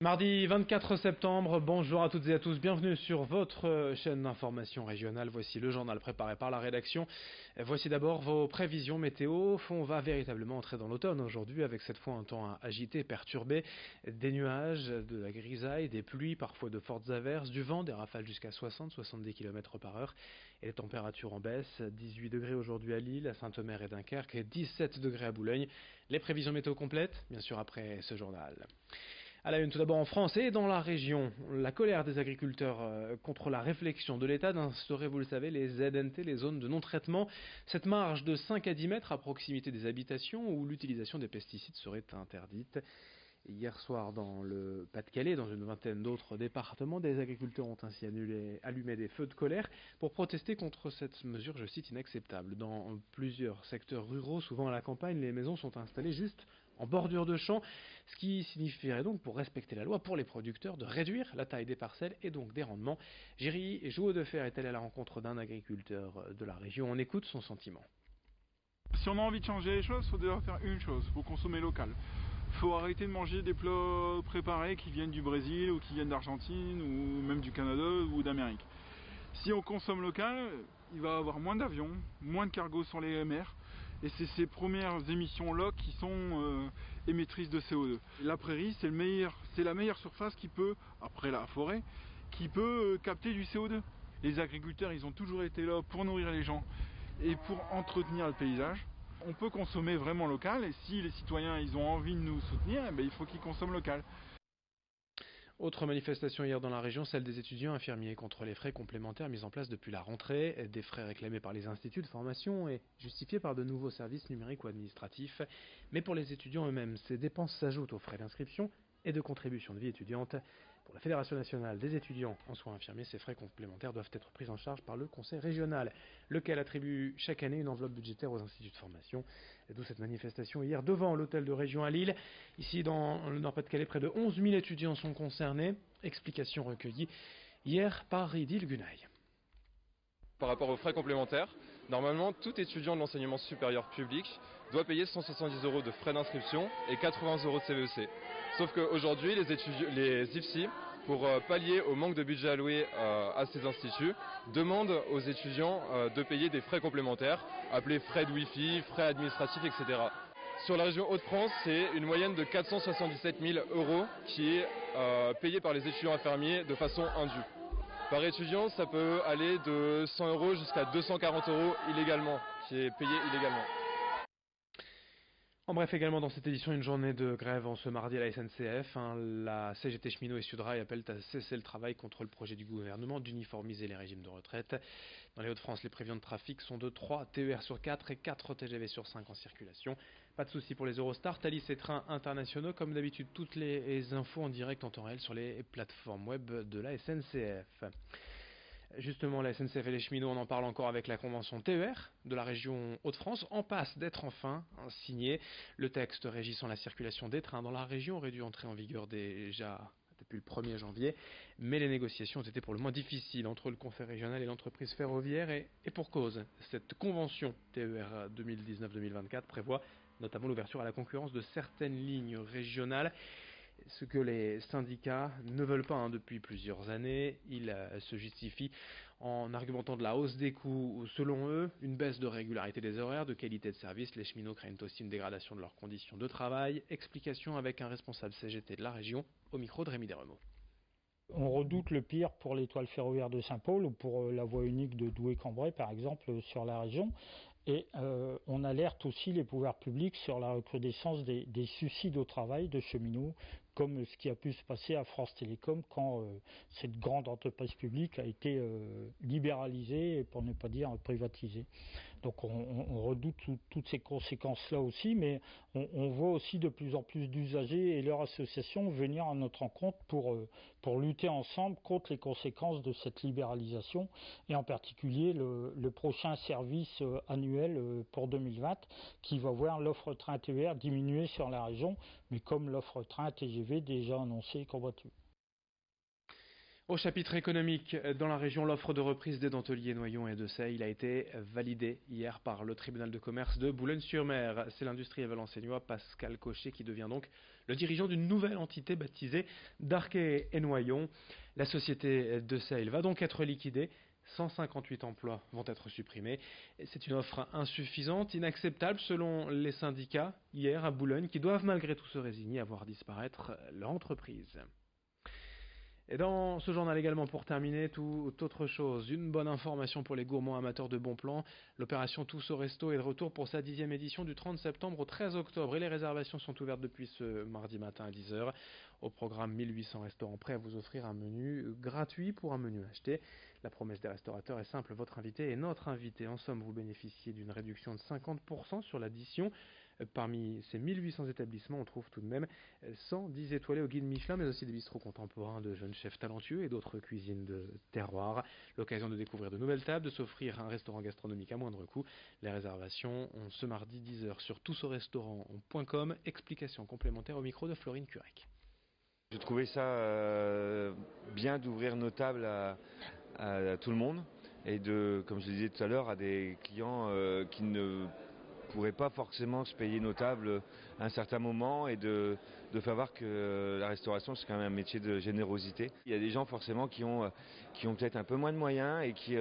Mardi 24 septembre, bonjour à toutes et à tous, bienvenue sur votre chaîne d'information régionale. Voici le journal préparé par la rédaction. Voici d'abord vos prévisions météo. On va véritablement entrer dans l'automne aujourd'hui avec cette fois un temps agité, perturbé, des nuages, de la grisaille, des pluies, parfois de fortes averses, du vent, des rafales jusqu'à 60-70 km par heure et les températures en baisse. 18 degrés aujourd'hui à Lille, à Saint-Omer et Dunkerque, 17 degrés à Boulogne. Les prévisions météo complètes, bien sûr après ce journal. À la une, tout d'abord en France et dans la région, la colère des agriculteurs contre la réflexion de l'État d'instaurer, vous le savez, les ZNT, les zones de non-traitement, cette marge de 5 à 10 mètres à proximité des habitations où l'utilisation des pesticides serait interdite. Hier soir, dans le Pas-de-Calais, dans une vingtaine d'autres départements, des agriculteurs ont ainsi allumé des feux de colère pour protester contre cette mesure, je cite, inacceptable. Dans plusieurs secteurs ruraux, souvent à la campagne, les maisons sont installées juste en bordure de champs, ce qui signifierait donc, pour respecter la loi, pour les producteurs, de réduire la taille des parcelles et donc des rendements. Géry Jouot de Fer est allé à la rencontre d'un agriculteur de la région. On écoute son sentiment. Si on a envie de changer les choses, il faut déjà faire une chose, il faut consommer local. Il faut arrêter de manger des plats préparés qui viennent du Brésil ou qui viennent d'Argentine ou même du Canada ou d'Amérique. Si on consomme local, il va y avoir moins d'avions, moins de cargos sur les mers et c'est ces premières émissions-là qui sont émettrices de CO2. La prairie, c'est la meilleure surface qui peut, après la forêt, qui peut capter du CO2. Les agriculteurs, ils ont toujours été là pour nourrir les gens et pour entretenir le paysage. On peut consommer vraiment local et si les citoyens ils ont envie de nous soutenir, il faut qu'ils consomment local. Autre manifestation hier dans la région, celle des étudiants infirmiers contre les frais complémentaires mis en place depuis la rentrée, des frais réclamés par les instituts de formation et justifiés par de nouveaux services numériques ou administratifs. Mais pour les étudiants eux-mêmes, ces dépenses s'ajoutent aux frais d'inscription et de contribution de vie étudiante. Pour la Fédération nationale des étudiants en soins infirmiers, ces frais complémentaires doivent être pris en charge par le conseil régional, lequel attribue chaque année une enveloppe budgétaire aux instituts de formation. D'où cette manifestation hier devant l'hôtel de région à Lille. Ici, dans le Nord-Pas-de-Calais, près de 11 000 étudiants sont concernés. Explication recueillie hier par Idil Gunaï. Par rapport aux frais complémentaires, normalement, tout étudiant de l'enseignement supérieur public doit payer 170 € de frais d'inscription et 80 € de CVEC. Sauf qu'aujourd'hui, les IFSI, pour pallier au manque de budget alloué à ces instituts, demandent aux étudiants de payer des frais complémentaires, appelés frais de Wi-Fi, frais administratifs, etc. Sur la région Hauts-de-France, c'est une moyenne de 477 000 € qui est payée par les étudiants infirmiers de façon indue. Par étudiant, ça peut aller de 100 € jusqu'à 240 € illégalement, qui est payé illégalement. En bref, également dans cette édition, une journée de grève en ce mardi à la SNCF. La CGT Cheminot et Sudrail appellent à cesser le travail contre le projet du gouvernement d'uniformiser les régimes de retraite. Dans les Hauts-de-France, les prévisions de trafic sont de 3 TER sur 4 et 4 TGV sur 5 en circulation. Pas de souci pour les Eurostars, Thalys et trains internationaux. Comme d'habitude, toutes les infos en direct en temps réel sur les plateformes web de la SNCF. Justement, la SNCF et les cheminots, on en parle encore avec la convention TER de la région Hauts-de-France, en passe d'être enfin signée. Le texte régissant la circulation des trains dans la région aurait dû entrer en vigueur déjà depuis le 1er janvier, mais les négociations ont été pour le moins difficiles entre le conseil régional et l'entreprise ferroviaire, et pour cause. Cette convention TER 2019-2024 prévoit notamment l'ouverture à la concurrence de certaines lignes régionales, ce que les syndicats ne veulent pas depuis plusieurs années. Ils se justifient en argumentant de la hausse des coûts. Selon eux, une baisse de régularité des horaires, de qualité de service. Les cheminots craignent aussi une dégradation de leurs conditions de travail. Explication avec un responsable CGT de la région, au micro de Rémi Desremeaux. On redoute le pire pour l'étoile ferroviaire de Saint-Paul ou pour la voie unique de Douai-Cambrai, par exemple, sur la région. Et on alerte aussi les pouvoirs publics sur la recrudescence des suicides au travail de cheminots, comme ce qui a pu se passer à France Télécom quand cette grande entreprise publique a été libéralisée, pour ne pas dire privatisée. Donc on redoute toutes ces conséquences-là aussi, mais on voit aussi de plus en plus d'usagers et leurs associations venir à notre rencontre pour lutter ensemble contre les conséquences de cette libéralisation, et en particulier le prochain service annuel pour 2020 qui va voir l'offre train TER diminuer sur la région, mais comme l'offre train TGV déjà annoncée qu'en voiture. Au chapitre économique, dans la région, l'offre de reprise des Denteliers, Noyon et de Seille a été validée hier par le tribunal de commerce de Boulogne-sur-Mer. C'est l'industriel valenciennois Pascal Cochet qui devient donc le dirigeant d'une nouvelle entité baptisée Darquet et Noyon. La société de Sale va donc être liquidée. 158 emplois vont être supprimés. C'est une offre insuffisante, inacceptable selon les syndicats, hier à Boulogne, qui doivent malgré tout se résigner à voir disparaître leur entreprise. Et dans ce journal également, pour terminer, tout autre chose, une bonne information pour les gourmands amateurs de bons plans. L'opération Tous au Resto est de retour pour sa 10e édition du 30 septembre au 13 octobre et les réservations sont ouvertes depuis ce mardi matin à 10h. Au programme, 1800 restaurants prêts à vous offrir un menu gratuit pour un menu acheté. La promesse des restaurateurs est simple, votre invité est notre invité. En somme, vous bénéficiez d'une réduction de 50% sur l'addition. Parmi ces 1800 établissements, on trouve tout de même 110 étoilés au guide Michelin, mais aussi des bistrots contemporains de jeunes chefs talentueux et d'autres cuisines de terroir. L'occasion de découvrir de nouvelles tables, de s'offrir un restaurant gastronomique à moindre coût. Les réservations ont ce mardi 10h sur tousaurestaurant.com. Explications complémentaires au micro de Florine Curec. Je trouvais ça bien d'ouvrir nos tables à tout le monde et comme je le disais tout à l'heure, à des clients qui ne pourraient pas forcément se payer nos tables à un certain moment et de faire voir que la restauration c'est quand même un métier de générosité. Il y a des gens forcément qui ont peut-être un peu moins de moyens et qui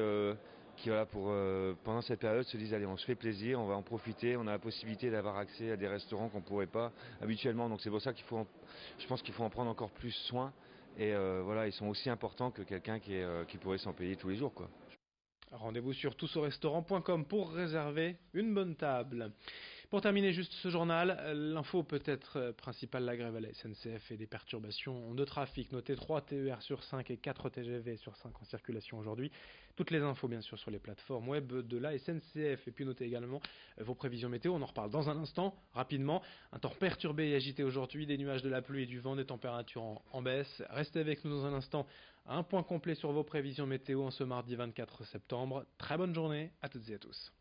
voilà, pendant cette période se disent allez, on se fait plaisir, on va en profiter, on a la possibilité d'avoir accès à des restaurants qu'on ne pourrait pas habituellement. Donc c'est pour ça je pense qu'il faut en prendre encore plus soin et voilà, ils sont aussi importants que quelqu'un qui pourrait s'en payer tous les jours, quoi. Rendez-vous sur tousaurestaurant.com pour réserver une bonne table. Pour terminer juste ce journal, l'info peut-être principale, la grève à la SNCF et des perturbations de trafic. Notez 3 TER sur 5 et 4 TGV sur 5 en circulation aujourd'hui. Toutes les infos bien sûr sur les plateformes web de la SNCF. Et puis notez également vos prévisions météo, on en reparle dans un instant, rapidement. Un temps perturbé et agité aujourd'hui, des nuages, de la pluie et du vent, des températures en baisse. Restez avec nous dans un instant. Un point complet sur vos prévisions météo en ce mardi 24 septembre. Très bonne journée à toutes et à tous.